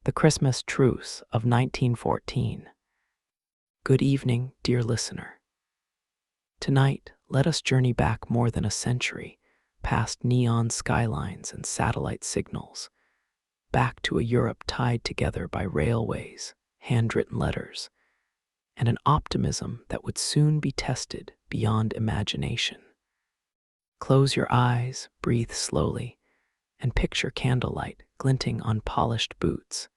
The Christmas Truce of 1914. Good evening, dear listener. Tonight, let us journey back more than a century, past neon skylines and satellite signals, back to a Europe tied together by railways, handwritten letters, and an optimism that would soon be tested beyond imagination. Close your eyes, breathe slowly, and picture candlelight glinting on polished boots.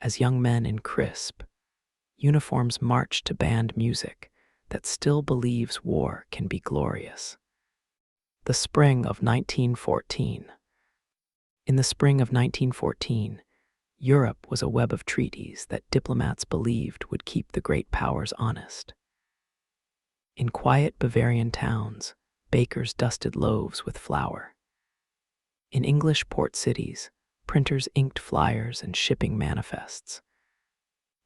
As young men in crisp uniforms march to band music that still believes war can be glorious. The spring of 1914. In the spring of 1914, Europe was a web of treaties that diplomats believed would keep the great powers honest. In quiet Bavarian towns, bakers dusted loaves with flour. In English port cities, printers inked flyers and shipping manifests.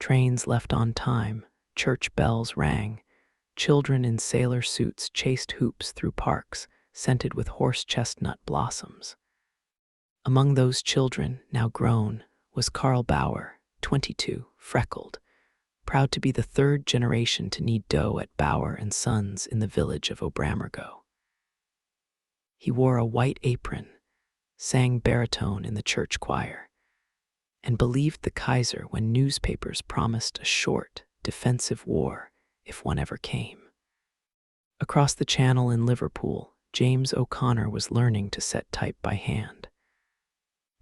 Trains left on time, church bells rang, children in sailor suits chased hoops through parks scented with horse chestnut blossoms. Among those children, now grown, was Karl Bauer, 22, freckled, proud to be the third generation to knead dough at Bauer and Sons in the village of Obramergo. He wore a white apron, sang baritone in the church choir, and believed the Kaiser when newspapers promised a short, defensive war if one ever came. Across the channel in Liverpool, James O'Connor was learning to set type by hand.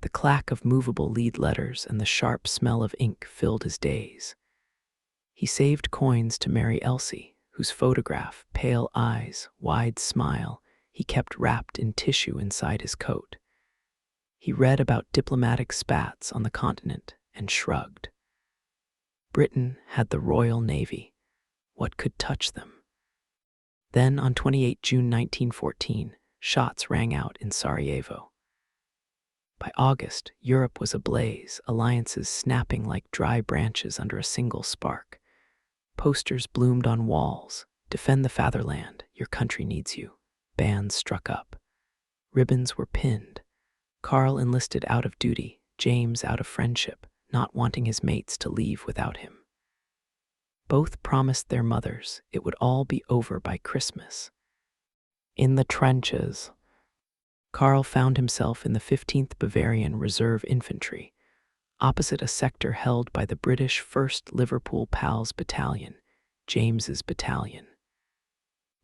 The clack of movable lead letters and the sharp smell of ink filled his days. He saved coins to marry Elsie, whose photograph, pale eyes, wide smile, he kept wrapped in tissue inside his coat. He read about diplomatic spats on the continent and shrugged. Britain had the Royal Navy. What could touch them? Then, on 28 June 1914, shots rang out in Sarajevo. By August, Europe was ablaze, alliances snapping like dry branches under a single spark. Posters bloomed on walls. Defend the fatherland, your country needs you. Bands struck up. Ribbons were pinned. Karl enlisted out of duty, James out of friendship, not wanting his mates to leave without him. Both promised their mothers it would all be over by Christmas. In the trenches, Karl found himself in the 15th Bavarian Reserve Infantry, opposite a sector held by the British 1st Liverpool Pals Battalion, James's battalion.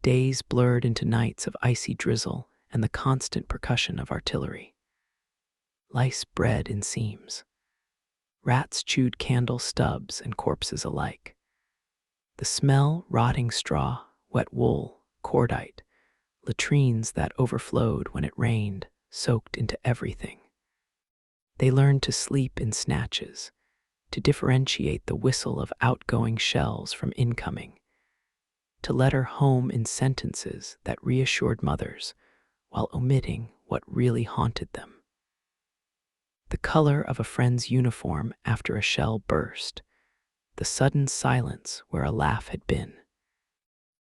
Days blurred into nights of icy drizzle and the constant percussion of artillery. Lice bred in seams. Rats chewed candle stubs and corpses alike. The smell, rotting straw, wet wool, cordite, latrines that overflowed when it rained, soaked into everything. They learned to sleep in snatches, to differentiate the whistle of outgoing shells from incoming, to letter home in sentences that reassured mothers while omitting what really haunted them. The color of a friend's uniform after a shell burst, the sudden silence where a laugh had been.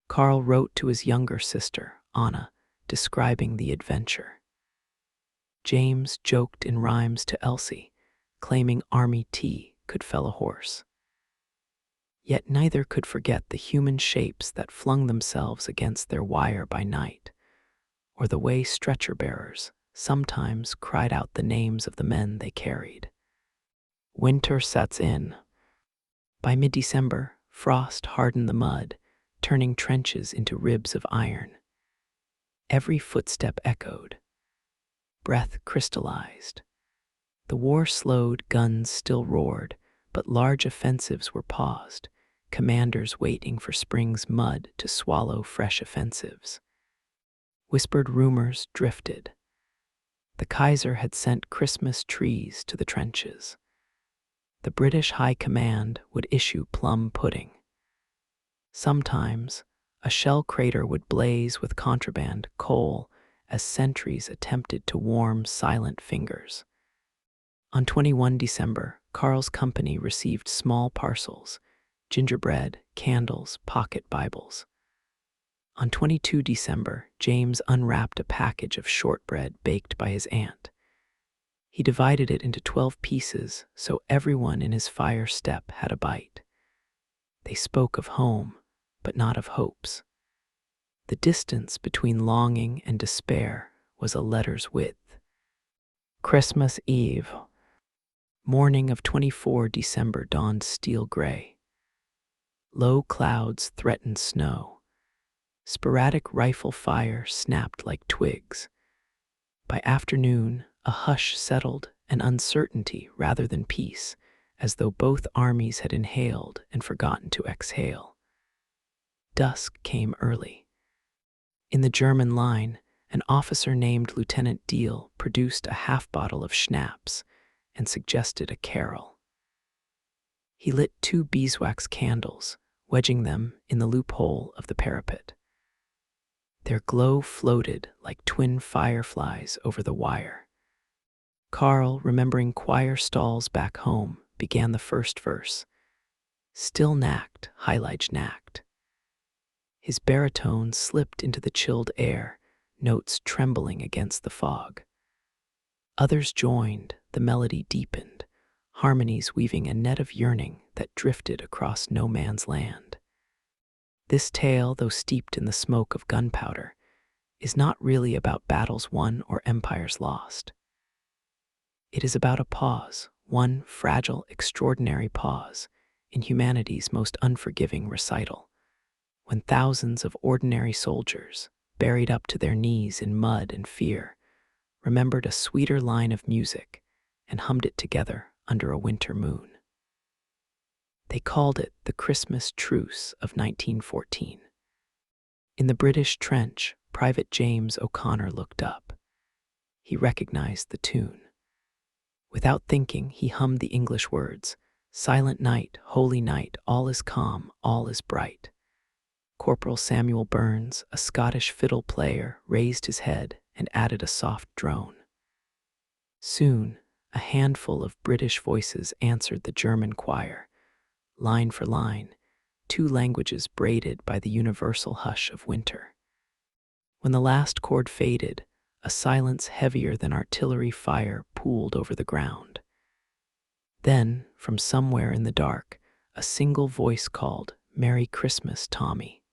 Karl wrote to his younger sister, Anna, describing the adventure. James joked in rhymes to Elsie, claiming Army tea could fell a horse. Yet neither could forget the human shapes that flung themselves against their wire by night, or the way stretcher-bearers sometimes cried out the names of the men they carried. Winter sets in. By mid-December, frost hardened the mud, turning trenches into ribs of iron. Every footstep echoed. Breath crystallized. The war slowed, guns still roared, but large offensives were paused, commanders waiting for spring's mud to swallow fresh offensives. Whispered rumors drifted. The Kaiser had sent Christmas trees to the trenches. The British High Command would issue plum pudding. Sometimes, a shell crater would blaze with contraband coal as sentries attempted to warm silent fingers. On 21 December, Karl's company received small parcels, gingerbread, candles, pocket Bibles. On 22 December, James unwrapped a package of shortbread baked by his aunt. He divided it into 12 pieces so everyone in his fire step had a bite. They spoke of home, but not of hopes. The distance between longing and despair was a letter's width. Christmas Eve. Morning of 24 December dawned steel gray. Low clouds threatened snow. Sporadic rifle fire snapped like twigs. By afternoon, a hush settled, an uncertainty rather than peace, as though both armies had inhaled and forgotten to exhale. Dusk came early. In the German line, an officer named Lieutenant Deal produced a half bottle of schnapps and suggested a carol. He lit 2 beeswax candles, wedging them in the loophole of the parapet. Their glow floated like twin fireflies over the wire. Karl, remembering choir stalls back home, began the first verse. Still nacht, Heilig Nacht. His baritone slipped into the chilled air, notes trembling against the fog. Others joined, the melody deepened, harmonies weaving a net of yearning that drifted across no man's land. This tale, though steeped in the smoke of gunpowder, is not really about battles won or empires lost. It is about a pause, one fragile, extraordinary pause, in humanity's most unforgiving recital, when thousands of ordinary soldiers, buried up to their knees in mud and fear, remembered a sweeter line of music and hummed it together under a winter moon. They called it the Christmas Truce of 1914. In the British trench, Private James O'Connor looked up. He recognized the tune. Without thinking, he hummed the English words, "Silent night, holy night, all is calm, all is bright." Corporal Samuel Burns, a Scottish fiddle player, raised his head and added a soft drone. Soon, a handful of British voices answered the German choir, line for line, 2 languages braided by the universal hush of winter. When the last chord faded, a silence heavier than artillery fire pooled over the ground. Then, from somewhere in the dark, a single voice called, "Merry Christmas, Tommy."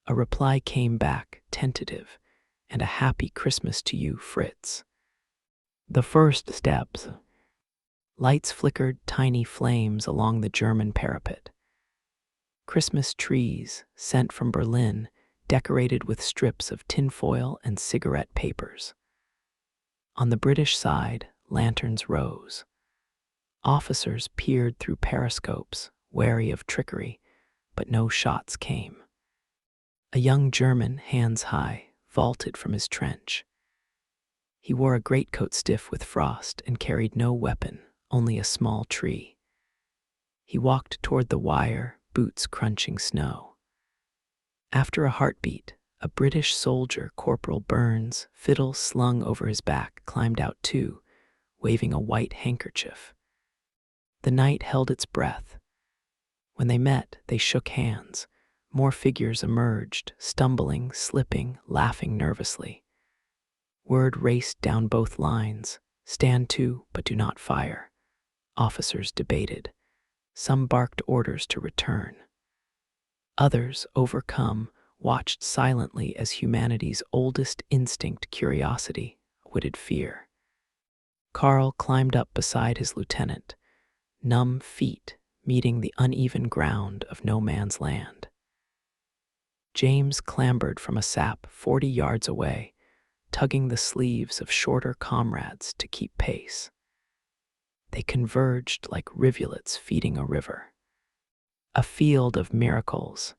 A reply came back, tentative, and "A happy Christmas to you, Fritz." The first steps. Lights flickered tiny flames along the German parapet. Christmas trees, sent from Berlin, decorated with strips of tinfoil and cigarette papers. On the British side, lanterns rose. Officers peered through periscopes, wary of trickery, but no shots came. A young German, hands high, vaulted from his trench. He wore a greatcoat stiff with frost and carried no weapon, only a small tree. He walked toward the wire, boots crunching snow. After a heartbeat, a British soldier, Corporal Burns, fiddle slung over his back, climbed out too, waving a white handkerchief. The night held its breath. When they met, they shook hands. More figures emerged, stumbling, slipping, laughing nervously. Word raced down both lines, "Stand to, but do not fire." Officers debated. Some barked orders to return. Others, overcome, watched silently as humanity's oldest instinct, curiosity, outwitted fear. Karl climbed up beside his lieutenant, numb feet meeting the uneven ground of no man's land. James clambered from a sap 40 yards away, tugging the sleeves of shorter comrades to keep pace. They converged like rivulets feeding a river. A field of miracles.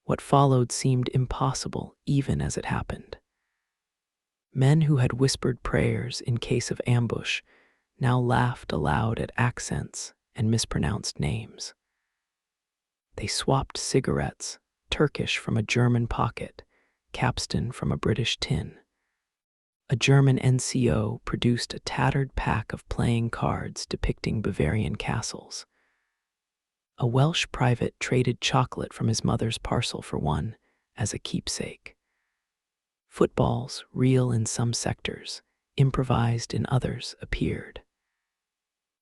What followed seemed impossible even as it happened. Men who had whispered prayers in case of ambush now laughed aloud at accents and mispronounced names. They swapped cigarettes, Turkish from a German pocket, capstan from a British tin. A German NCO produced a tattered pack of playing cards depicting Bavarian castles. A Welsh private traded chocolate from his mother's parcel for one as a keepsake. Footballs, real in some sectors, improvised in others, appeared.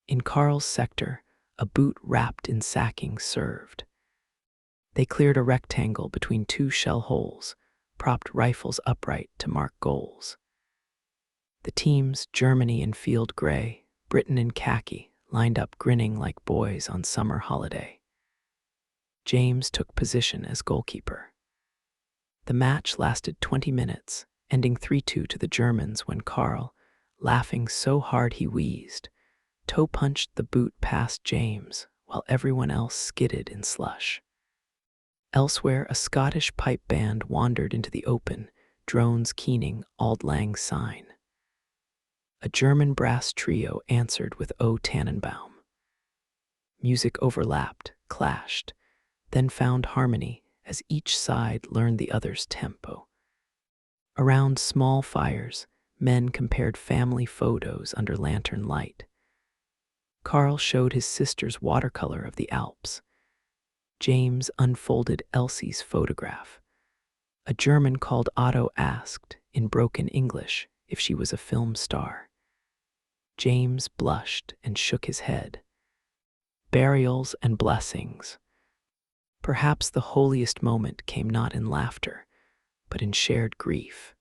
In Carl's sector, a boot wrapped in sacking served. They cleared a rectangle between two shell holes, propped rifles upright to mark goals. The teams, Germany in field gray, Britain in khaki, lined up grinning like boys on summer holiday. James took position as goalkeeper. The match lasted 20 minutes, ending 3-2 to the Germans when Carl, laughing so hard he wheezed, toe-punched the boot past James while everyone else skidded in slush. Elsewhere, a Scottish pipe band wandered into the open, drones keening Auld Lang Syne. A German brass trio answered with O Tannenbaum. Music overlapped, clashed, then found harmony as each side learned the other's tempo. Around small fires, men compared family photos under lantern light. Carl showed his sister's watercolor of the Alps. James unfolded Elsie's photograph. A German called Otto asked, in broken English, if she was a film star. James blushed and shook his head. Burials and blessings. Perhaps the holiest moment came not in laughter, but in shared grief.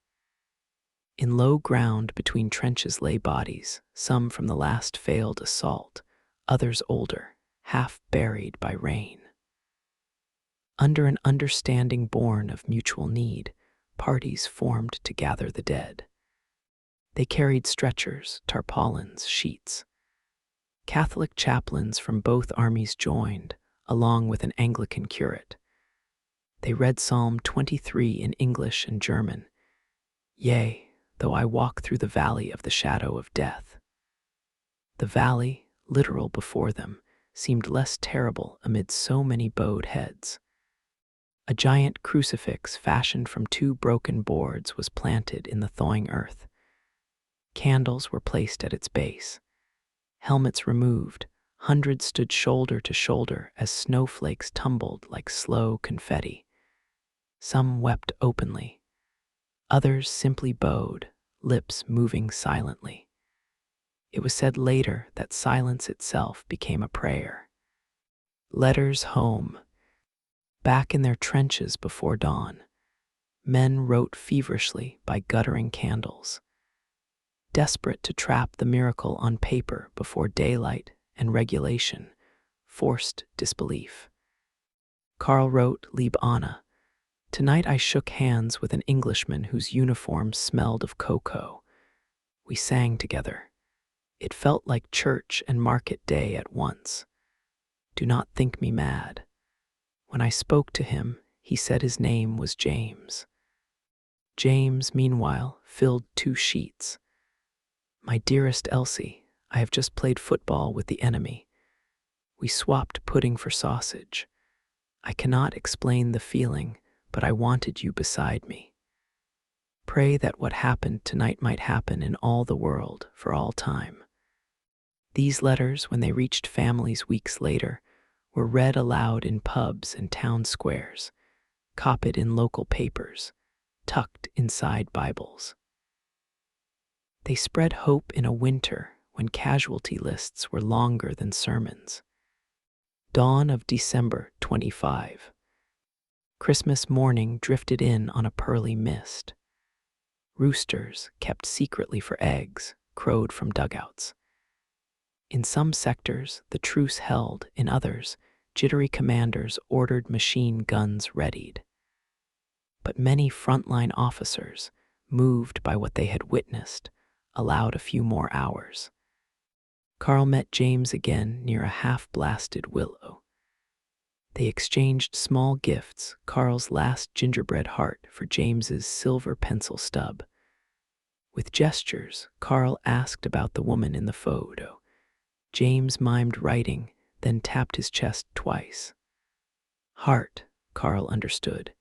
In low ground between trenches lay bodies, some from the last failed assault, others older, half buried by rain. Under an understanding born of mutual need, parties formed to gather the dead. They carried stretchers, tarpaulins, sheets. Catholic chaplains from both armies joined, along with an Anglican curate. They read Psalm 23 in English and German. Yea, though I walk through the valley of the shadow of death. The valley, literal before them, seemed less terrible amid so many bowed heads. A giant crucifix fashioned from 2 broken boards was planted in the thawing earth. Candles were placed at its base. Helmets removed, hundreds stood shoulder to shoulder as snowflakes tumbled like slow confetti. Some wept openly. Others simply bowed, lips moving silently. It was said later that silence itself became a prayer. Letters home. Back in their trenches before dawn, men wrote feverishly by guttering candles. Desperate to trap the miracle on paper before daylight and regulation forced disbelief. Carl wrote, Lieb Anna, tonight I shook hands with an Englishman whose uniform smelled of cocoa. We sang together. It felt like church and market day at once. Do not think me mad. When I spoke to him, he said his name was James. James, meanwhile, filled 2 sheets. My dearest Elsie, I have just played football with the enemy. We swapped pudding for sausage. I cannot explain the feeling, but I wanted you beside me. Pray that what happened tonight might happen in all the world for all time. These letters, when they reached families weeks later, were read aloud in pubs and town squares, copied in local papers, tucked inside Bibles. They spread hope in a winter when casualty lists were longer than sermons. Dawn of December 25. Christmas morning drifted in on a pearly mist. Roosters, kept secretly for eggs, crowed from dugouts. In some sectors, the truce held. In others, jittery commanders ordered machine guns readied. But many frontline officers, moved by what they had witnessed, allowed a few more hours. Carl met James again near a half-blasted willow. They exchanged small gifts, Carl's last gingerbread heart for James's silver pencil stub. With gestures, Carl asked about the woman in the photo. James mimed writing, then tapped his chest twice. Heart, Carl understood.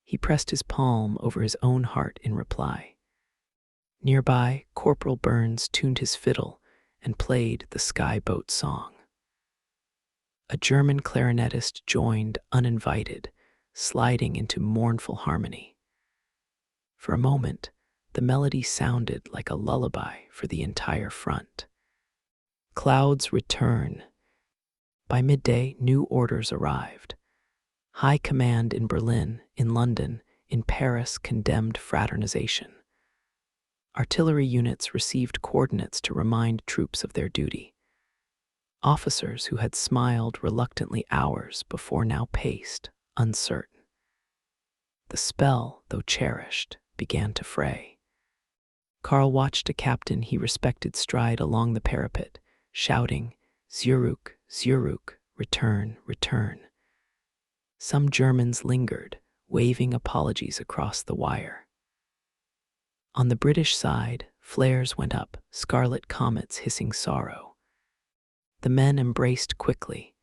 He pressed his palm over his own heart in reply. Nearby, Corporal Burns tuned his fiddle and played the Sky Boat song. A German clarinetist joined uninvited, sliding into mournful harmony. For a moment, the melody sounded like a lullaby for the entire front. Clouds return. By midday, new orders arrived. High command in Berlin, in London, in Paris condemned fraternization. Artillery units received coordinates to remind troops of their duty. Officers who had smiled reluctantly hours before now paced, uncertain. The spell, though cherished, began to fray. Karl watched a captain he respected stride along the parapet, shouting, "Zurück, Zurück, return, return." Some Germans lingered, waving apologies across the wire. On the British side, flares went up, scarlet comets hissing sorrow. The men embraced quickly.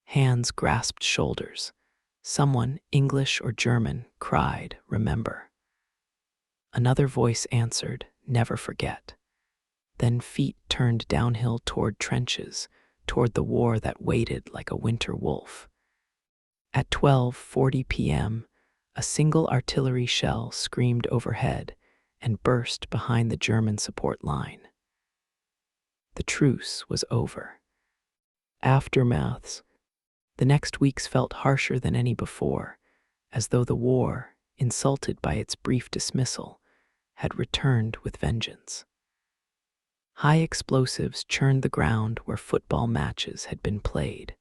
Hands grasped shoulders. Someone, English or German, cried, "Remember." Another voice answered, "Never forget." Then feet turned downhill toward trenches, toward the war that waited like a winter wolf. At 12:40 p.m., a single artillery shell screamed overhead and burst behind the German support line. The truce was over. Aftermaths. The next weeks felt harsher than any before, as though the war, insulted by its brief dismissal, had returned with vengeance. High explosives churned the ground where football matches had been played.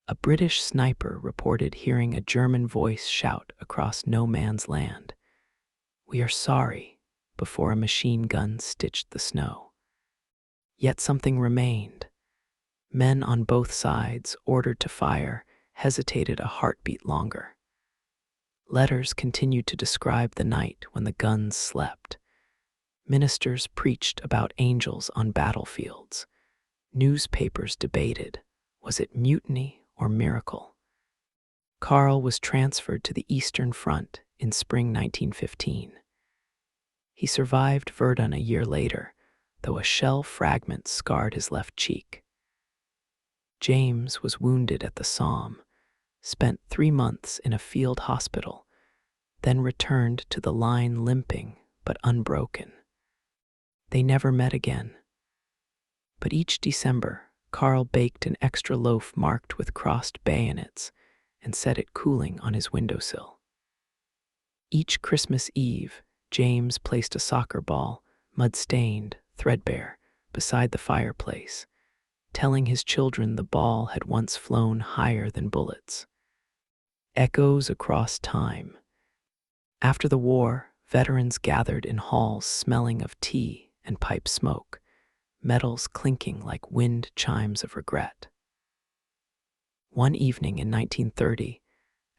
A British sniper reported hearing a German voice shout across no man's land, "We are sorry," before a machine gun stitched the snow. Yet something remained. Men on both sides, ordered to fire, hesitated a heartbeat longer. Letters continued to describe the night when the guns slept. Ministers preached about angels on battlefields. Newspapers debated, was it mutiny or miracle? Karl was transferred to the Eastern Front in spring 1915. He survived Verdun a year later, though a shell fragment scarred his left cheek. James was wounded at the Somme, spent 3 months in a field hospital, then returned to the line limping but unbroken. They never met again. But each December, Karl baked an extra loaf marked with crossed bayonets and set it cooling on his windowsill. Each Christmas Eve, James placed a soccer ball, mud-stained, threadbare, beside the fireplace, telling his children the ball had once flown higher than bullets. Echoes across time. After the war, veterans gathered in halls smelling of tea and pipe smoke, metals clinking like wind chimes of regret. One evening in 1930,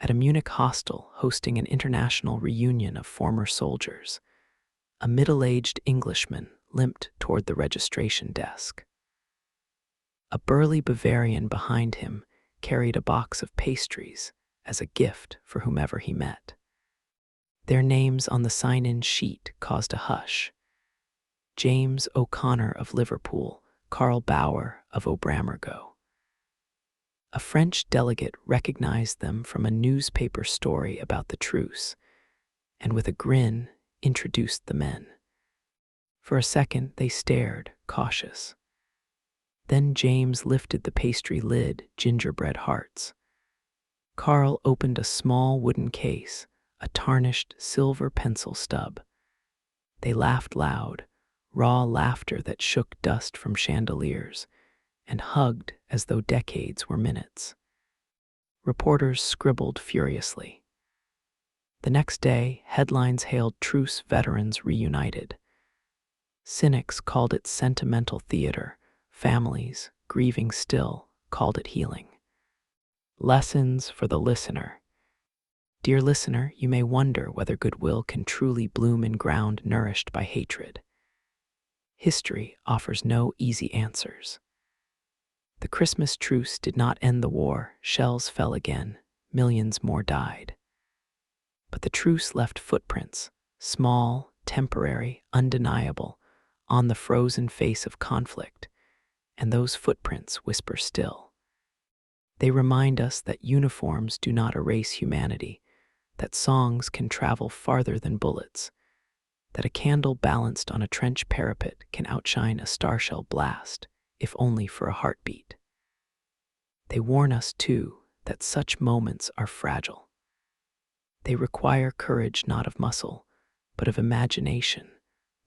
at a Munich hostel hosting an international reunion of former soldiers, a middle-aged Englishman limped toward the registration desk. A burly Bavarian behind him carried a box of pastries as a gift for whomever he met. Their names on the sign-in sheet caused a hush. James O'Connor of Liverpool, Karl Bauer of Obramergo. A French delegate recognized them from a newspaper story about the truce, and with a grin introduced the men. For a second they stared, cautious. Then James lifted the pastry lid, gingerbread hearts. Karl opened a small wooden case, a tarnished silver pencil stub. They laughed loud, raw laughter that shook dust from chandeliers, and hugged as though decades were minutes. Reporters scribbled furiously. The next day, headlines hailed truce veterans reunited. Cynics called it sentimental theater. Families, grieving still, called it healing. Lessons for the listener. Dear listener, you may wonder whether goodwill can truly bloom in ground nourished by hatred. History offers no easy answers. The Christmas truce did not end the war. Shells fell again. Millions more died. But the truce left footprints, small, temporary, undeniable, on the frozen face of conflict, and those footprints whisper still. They remind us that uniforms do not erase humanity, that songs can travel farther than bullets, that a candle balanced on a trench parapet can outshine a starshell blast, if only for a heartbeat. They warn us, too, that such moments are fragile. They require courage not of muscle, but of imagination,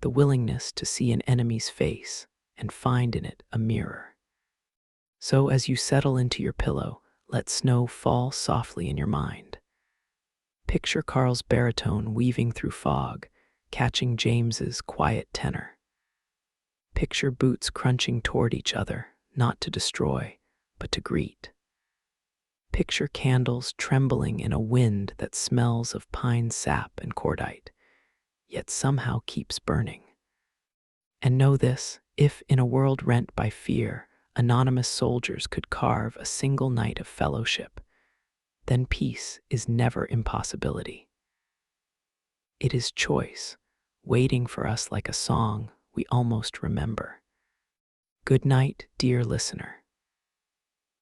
the willingness to see an enemy's face and find in it a mirror. So as you settle into your pillow, let snow fall softly in your mind. Picture Carl's baritone weaving through fog, catching James's quiet tenor. Picture boots crunching toward each other, not to destroy, but to greet. Picture candles trembling in a wind that smells of pine sap and cordite, yet somehow keeps burning. And know this, if in a world rent by fear, anonymous soldiers could carve a single night of fellowship, then peace is never impossibility. It is choice, waiting for us like a song we almost remember. Good night, dear listener.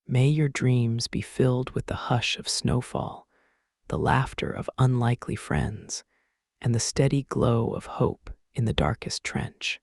May your dreams be filled with the hush of snowfall, the laughter of unlikely friends, and the steady glow of hope in the darkest trench.